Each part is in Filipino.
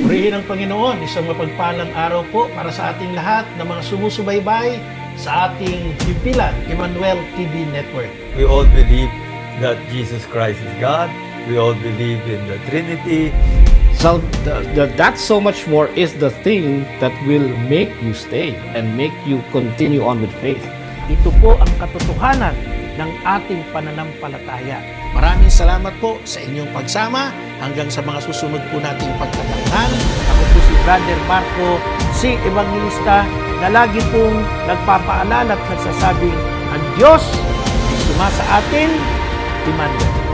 Purihin ang Panginoon, isang mapagpalang araw po para sa ating lahat na mga sumusubaybay sa ating himpilan, Emmanuel TV Network. We all believe that Jesus Christ is God. We all believe in the Trinity. So that so much more is the thing that will make you stay and make you continue on with faith. Ito po ang katotohanan ng ating pananampalataya. Maraming salamat po sa inyong pagsama hanggang sa mga susunod po nating pagtatanghal. Ako po si Brother Marco, si Evangelista, na lagi pong nagpapaalala at nagsasabing ang Diyos ay sumasa atin, Emmanuel.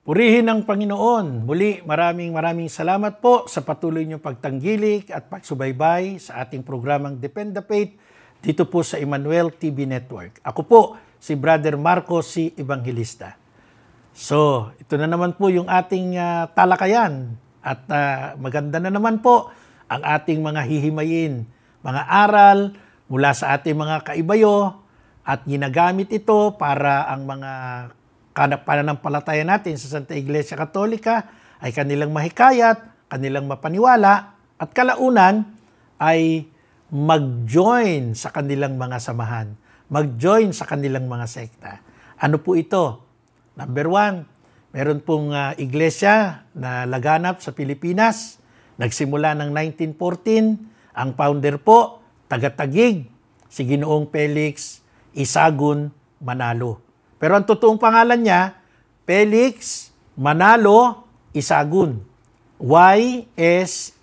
Purihin ang Panginoon. Muli, maraming salamat po sa patuloy niyong pagtanggilik at pagsubaybay sa ating programang Depend the Faith dito po sa Emmanuel TV Network. Ako po, si Brother Marco, si Evangelista. So, ito na naman po yung ating talakayan at maganda na naman po ang ating mga hihimayin, mga aral mula sa ating mga kaibayo at ginagamit ito para ang mga pananampalataya natin sa Santa Iglesia Katolika ay kanilang mahikayat, kanilang mapaniwala, at kalaunan ay mag-join sa kanilang mga samahan, mag-join sa kanilang mga sekta. Ano po ito? Number 1, meron pong iglesia na laganap sa Pilipinas. Nagsimula ng 1914. Ang founder po, taga-Taguig, si Ginoong Felix Isagun Manalo. Pero ang totoong pangalan niya, Felix Manalo Isagun. Y-S-A-G-U-N.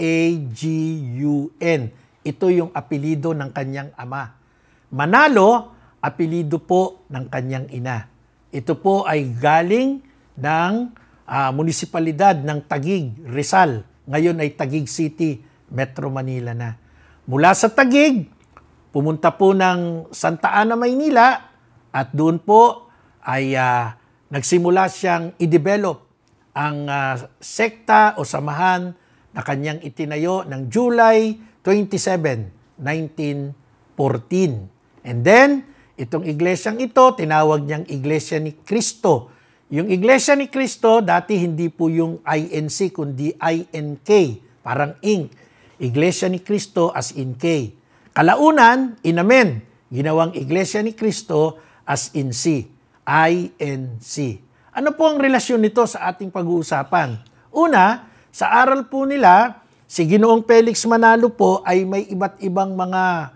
Ito yung apelido ng kanyang ama. Manalo, apelido po ng kanyang ina. Ito po ay galing ng munisipalidad ng Taguig, Rizal. Ngayon ay Taguig City, Metro Manila na. Mula sa Taguig, pumunta po ng Santa Ana, Maynila, at doon po ay nagsimula siyang i-develop ang sekta o samahan na kanyang itinayo ng July 27, 1914. And then, itong iglesyang ito, tinawag niyang Iglesia ni Cristo. Yung Iglesia ni Cristo, dati hindi po yung INC, kundi INK, parang ink. Iglesia ni Cristo as in K. Kalaunan, inamen, ginawang Iglesia ni Cristo as in C. INC. Ano po ang relasyon nito sa ating pag-uusapan? Una, sa aral po nila, si Ginoong Felix Manalo po ay may iba't ibang mga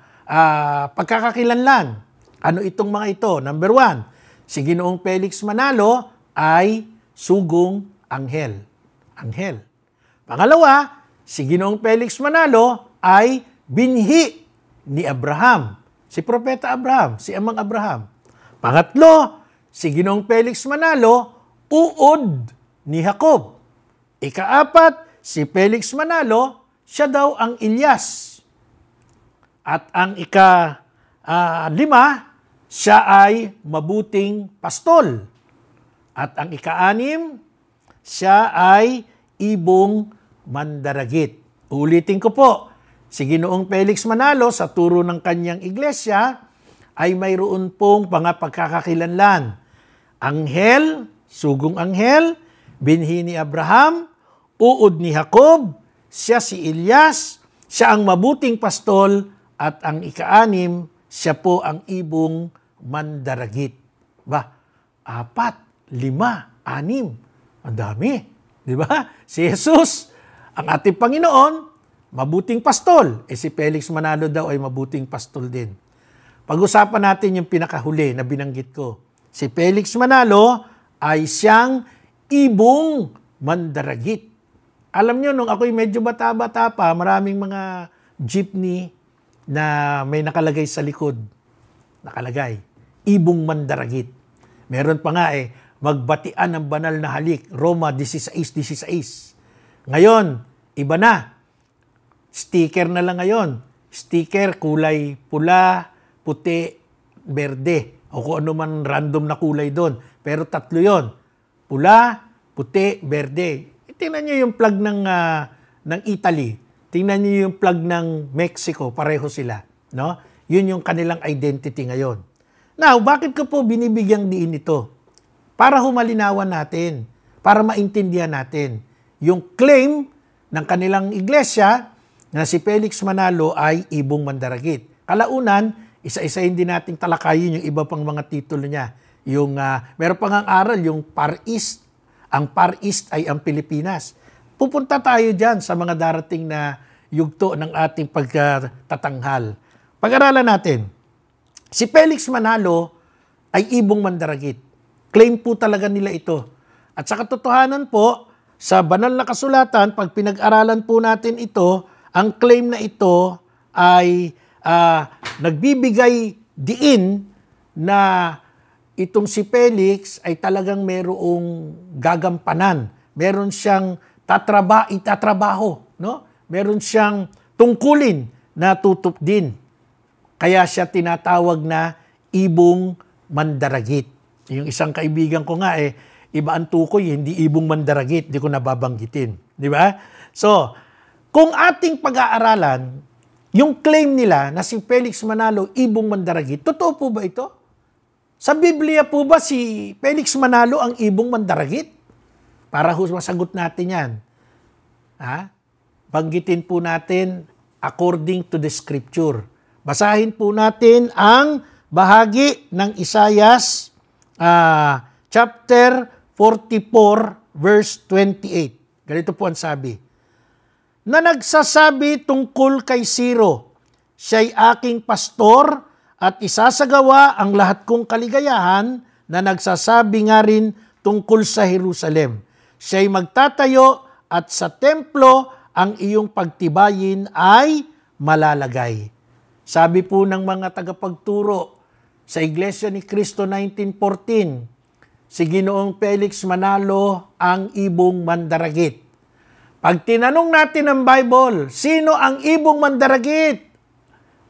pagkakakilanlan. Ano itong mga ito? Number 1, si Ginoong Felix Manalo ay sugong anghel. Anghel. Pangalawa, si Ginoong Felix Manalo ay binhi ni Abraham. Si Propeta Abraham, si Amang Abraham. Pangatlo, si Ginoong Felix Manalo, uod ni Jacob. Ikaapat, si Felix Manalo, siya daw ang Elias. At ang ika-5, siya ay mabuting pastol. At ang ika-6, siya ay ibong mandaragit. Ulitin ko po, si Ginoong Felix Manalo sa turo ng kanyang iglesia ay mayroon pong mga pagkakakilanlan. Anghel, sugong anghel, binhi ni Abraham, uod ni Jacob, siya si Elias, siya ang mabuting pastol, at ang ika-6, siya po ang ibong mandaragit. 4, 5, 6. Ang dami. Di ba? Si Jesus, ang ating Panginoon, mabuting pastol. Si Felix Manalo daw ay mabuting pastol din. Pag-usapan natin yung pinakahuli na binanggit ko. Si Felix Manalo ay siyang ibong mandaragit. Alam nyo, nung ako'y medyo bata-bata pa, maraming mga jeepney na may nakalagay sa likod. Nakalagay, ibong mandaragit. Meron pa nga magbatian ng banal na halik, Roma 16:16. Ngayon, iba na. Sticker na lang ngayon. Sticker, kulay pula, puti, berde. O kung ano man random na kulay doon. Pero 3 yon. Pula, puti, berde. Tingnan nyo yung plug ng Italy. Tingnan niyo yung flag ng Mexico, pareho sila. No? Yun yung kanilang identity ngayon. Now, bakit ko po binibigyang diin ito? Para humalinawan natin, para maintindihan natin. Yung claim ng kanilang iglesia na si Felix Manalo ay ibong mandaragit. Kalaunan, isa-isahin din nating talakayin yung iba pang mga titulo niya. Yung, meron pang ang aral, yung Far East. Ang Far East ay ang Pilipinas. Pupunta tayo dyan sa mga darating na yugto ng ating pagkatatanghal. Pag-aralan natin. Si Felix Manalo ay ibong mandaragit. Claim po talaga nila ito. At sa katotohanan po, sa banal na kasulatan, pag pinag-aralan po natin ito, ang claim na ito ay nagbibigay diin na itong si Felix ay talagang merong gagampanan. Meron siyang itatrabaho. No? Meron siyang tungkulin na tutup din. Kaya siya tinatawag na ibong mandaragit. Yung isang kaibigan ko nga iba ang tukoy, hindi ibong mandaragit, di ko nababanggitin. Di ba? So, kung ating pag-aaralan, yung claim nila na si Felix Manalo ibong mandaragit, totoo po ba ito? Sa Biblia po ba si Felix Manalo ang ibong mandaragit? Para masagot natin yan. Banggitin po natin according to the scripture. Basahin po natin ang bahagi ng Isaias chapter 44 verse 28. Ganito po ang sabi. Na nagsasabi tungkol kay Ciro, siya'y aking pastor at isasagawa ang lahat kong kaligayahan, na nagsasabi nga rin tungkol sa Jerusalem. Siya'y magtatayo at sa templo ang iyong pagtibayin ay malalagay. Sabi po ng mga tagapagturo sa Iglesia ni Cristo 1914, si Ginoong Felix Manalo ang ibong mandaragit. Pag tinanong natin ang Bible, sino ang ibong mandaragit?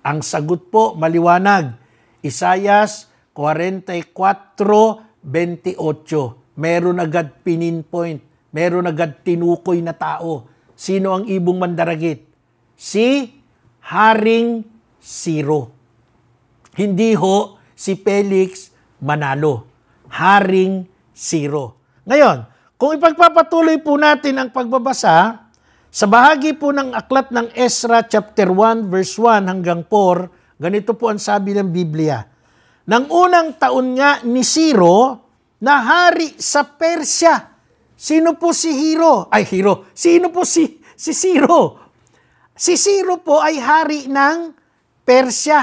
Ang sagot po maliwanag, Isaias 44:28. Meron agad pininpoint, meron agad tinukoy na tao. Sino ang ibong mandaragit? Si Haring Ciro. Hindi ho si Felix Manalo. Haring Ciro. Ngayon, kung ipagpapatuloy po natin ang pagbabasa, sa bahagi po ng aklat ng Ezra chapter 1 verse 1 hanggang 4, ganito po ang sabi ng Biblia. Nang unang taon nga ni Ciro na hari sa Persya. Sino po si Hiro? Sino po si Ciro? Si Ciro po ay hari ng Persya.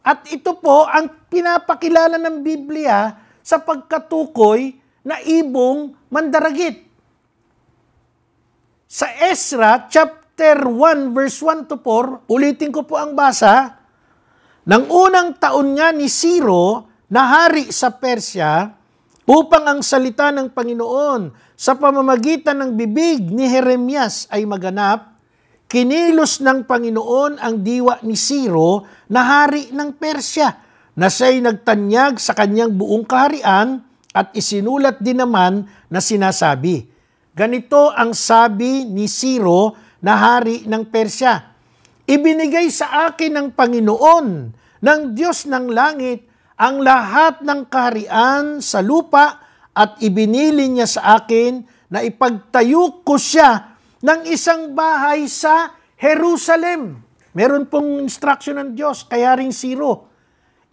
At ito po ang pinapakilala ng Biblia sa pagkatukoy na ibong mandaragit. Sa Ezra chapter 1 verse 1 to 4, ulitin ko po ang basa. Nang unang taon nga ni Ciro na hari sa Persya, upang ang salita ng Panginoon sa pamamagitan ng bibig ni Jeremias ay maganap, kinilos ng Panginoon ang diwa ni Ciro na hari ng Persya, na siya'y nagtanyag sa kanyang buong kaharian at isinulat din naman na sinasabi, ganito ang sabi ni Ciro na hari ng Persya, ibinigay sa akin ng Panginoon, ng Diyos ng langit, ang lahat ng kaharian sa lupa at ibinili niya sa akin na ipagtayo ko siya ng isang bahay sa Jerusalem. Meron pong instruction ng Diyos kay Haring Ciro.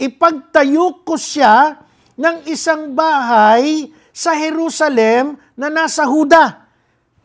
Ipagtayo ko siya ng isang bahay sa Jerusalem na nasa Huda.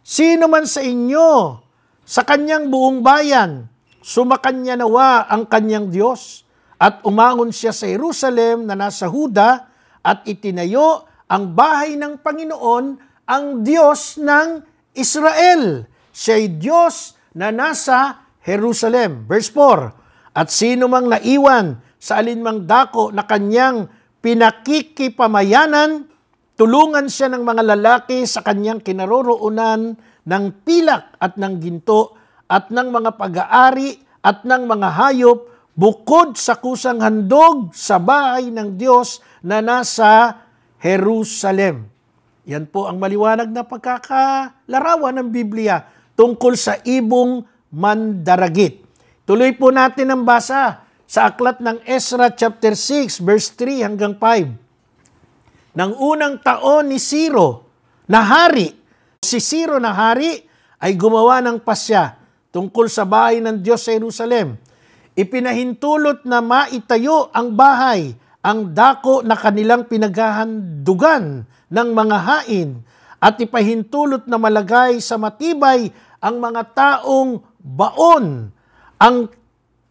Sino man sa inyo, sa kanyang buong bayan, sumakanya nawa ang kanyang Diyos at umangon siya sa Jerusalem na nasa Huda at itinayo ang bahay ng Panginoon, ang Diyos ng Israel. Siya'y Diyos na nasa Jerusalem. Verse 4, at sino mang naiwan sa alinmang dako na kanyang pinakikipamayanan, tulungan siya ng mga lalaki sa kanyang kinaroroonan ng pilak at ng ginto at ng mga pag-aari at ng mga hayop, bukod sa kusang handog sa bahay ng Diyos na nasa Jerusalem. Yan po ang maliwanag na pagkakalarawan ng Biblia tungkol sa ibong mandaragit. Tuloy po natin ang basa sa aklat ng Ezra chapter 6 verse 3 hanggang 5. Nang unang taon ni Ciro na hari, si Ciro na hari ay gumawa ng pasya tungkol sa bahay ng Diyos sa Jerusalem. Ipinahintulot na maitayo ang bahay, ang dako na kanilang pinaghahandugan ng mga hain, at ipahintulot na malagay sa matibay ang mga taong baon. Ang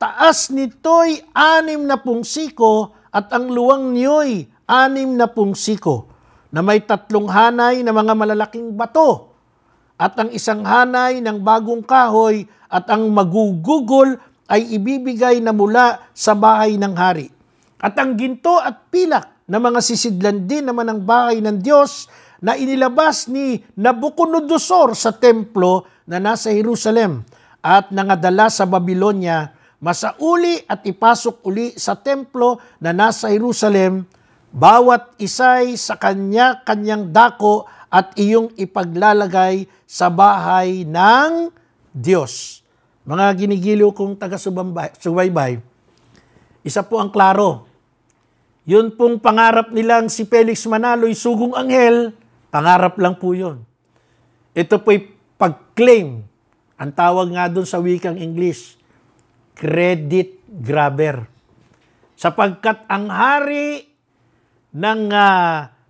taas nito'y 60 siko at ang luwang niyo'y 60 siko, na may 3 hanay na mga malalaking bato at ang isang hanay ng bagong kahoy, at ang magugugol ay ibibigay na mula sa bahay ng hari. At ang ginto at pilak na mga sisidlan din naman ng bahay ng Diyos na inilabas ni Nabucodonosor sa templo na nasa Jerusalem at nangadala sa Babylonia, masauli at ipasok uli sa templo na nasa Jerusalem, bawat isa'y sa kanya-kanyang dako at iyong ipaglalagay sa bahay ng Diyos. Mga ginigiliw kong taga-subaybay, isa po ang klaro. Yun pong pangarap nilang si Felix Manalo'y sugong anghel, pangarap lang po yun. Ito po'y pag-claim. Ang tawag nga doon sa wikang English, credit grabber. Sapagkat ang hari ng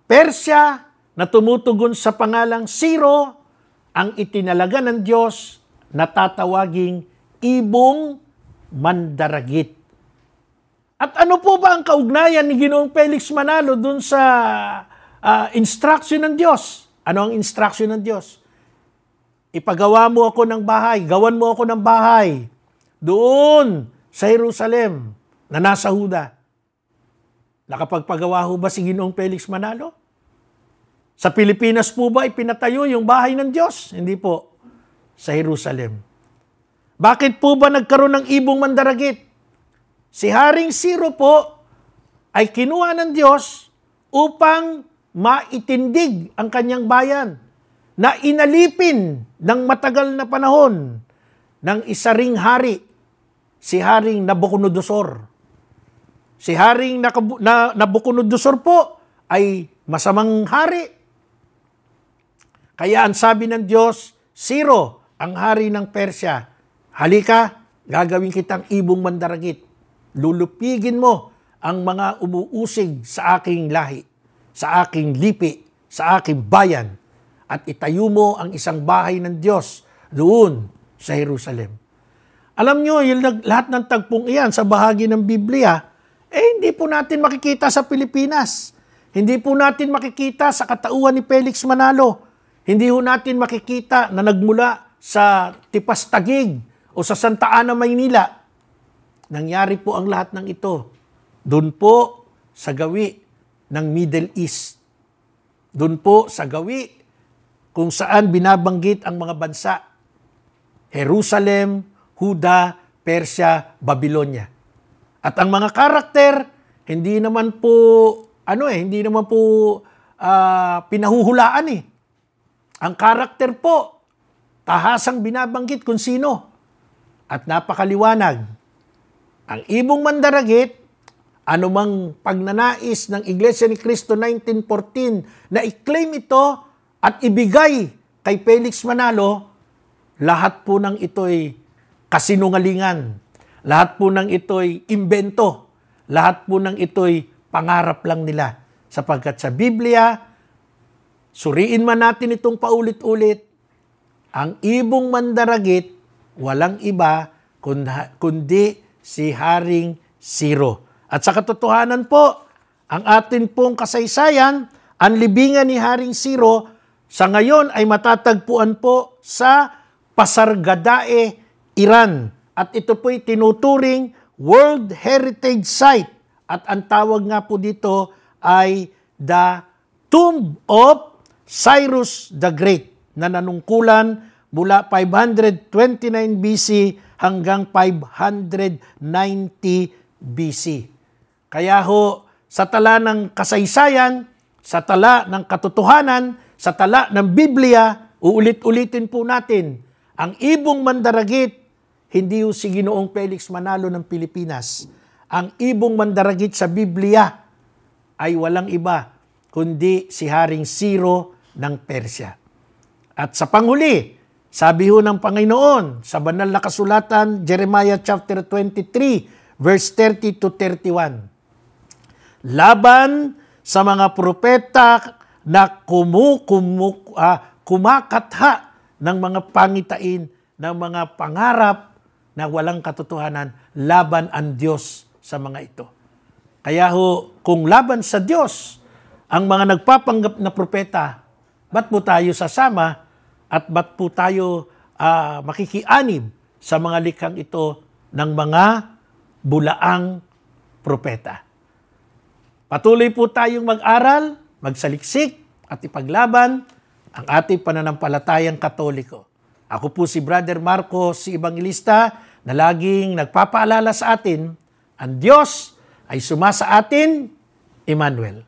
Persya na tumutugon sa pangalang Ciro, ang itinalaga ng Diyos na tatawaging ibong mandaragit. At ano po ba ang kaugnayan ni Ginoong Felix Manalo dun sa instruction ng Diyos? Ano ang instruction ng Diyos? Ipagawa mo ako ng bahay, gawan mo ako ng bahay doon sa Jerusalem na nasa Huda. Nakapagpagawa ho ba si Ginoong Felix Manalo? Sa Pilipinas po ba ipinatayo yung bahay ng Diyos? Hindi po. Sa Jerusalem. Bakit po ba nagkaroon ng ibong mandaragit? Si Haring Ciro po ay kinuha ng Diyos upang maitindig ang kanyang bayan na inalipin ng matagal na panahon ng isa ring hari, si Haring Nabucodonosor. Si Haring Nabucodonosor po ay masamang hari. Kaya ang sabi ng Diyos, Ciro, ang hari ng Persya, halika, gagawin kitang ibong mandaragit. Lulupigin mo ang mga umuusig sa aking lahi, sa aking lipi, sa aking bayan, at itayo mo ang isang bahay ng Diyos doon sa Jerusalem. Alam nyo, yung lahat ng tagpong iyan sa bahagi ng Biblia, hindi po natin makikita sa Pilipinas. Hindi po natin makikita sa katauhan ni Felix Manalo. Hindi po natin makikita na nagmula sa Tipas Taguig o sa Santa Ana, Maynila. Nangyari po ang lahat ng ito. Doon po sa gawi ng Middle East. Doon po sa gawi kung saan binabanggit ang mga bansa. Jerusalem, Huda, Persya, Babylonia. At ang mga karakter, hindi naman po pinahuhulaan eh. Ang karakter po, tahasang binabanggit kung sino. At napakaliwanag. Ang ibong mandaragit, anumang pagnanais ng Iglesia ni Cristo 1914 na i-claim ito at ibigay kay Felix Manalo, lahat po ng ito'y kasinungalingan. Lahat po ng ito'y imbento. Lahat po ng ito'y pangarap lang nila. Sapagkat sa Biblia, suriin man natin itong paulit-ulit, ang ibong mandaragit, walang iba kundi si Haring Ciro. At sa katotohanan po, ang atin pong kasaysayan, ang libingan ni Haring Ciro, sa ngayon ay matatagpuan po sa Pasargadae, Iran. At ito po'y tinuturing World Heritage Site. At ang tawag nga po dito ay the Tomb of Cyrus the Great, na nanungkulan mula 529 BC hanggang 590 BC. Kaya ho, sa tala ng kasaysayan, sa tala ng katotohanan, sa tala ng Biblia, uulit-ulitin po natin, Ang ibong mandaragit, hindi yung si Ginoong Felix Manalo ng Pilipinas. Ang ibong mandaragit sa Biblia ay walang iba kundi si Haring Ciro ng Persya. At sa panghuli, sabi ho ng Panginoon sa banal na kasulatan, Jeremiah chapter 23, verse 30 to 31. Laban sa mga propeta na kumakatha ng mga pangitain, ng mga pangarap na walang katotohanan, laban ang Diyos sa mga ito. Kaya ho, kung laban sa Diyos ang mga nagpapanggap na propeta, ba't po tayo sasama at ba't po tayo makikianib sa mga likhang ito ng mga bulaang propeta? Patuloy po tayong mag-aral, magsaliksik at ipaglaban ang ating pananampalatayang Katoliko. Ako po si Brother Marco, si Evangelista, na laging nagpapaalala sa atin, ang Diyos ay sumasa atin, Emmanuel.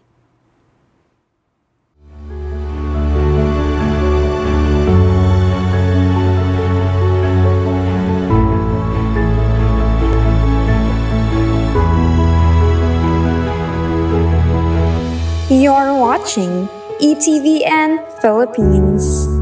You're watching ETVN Philippines.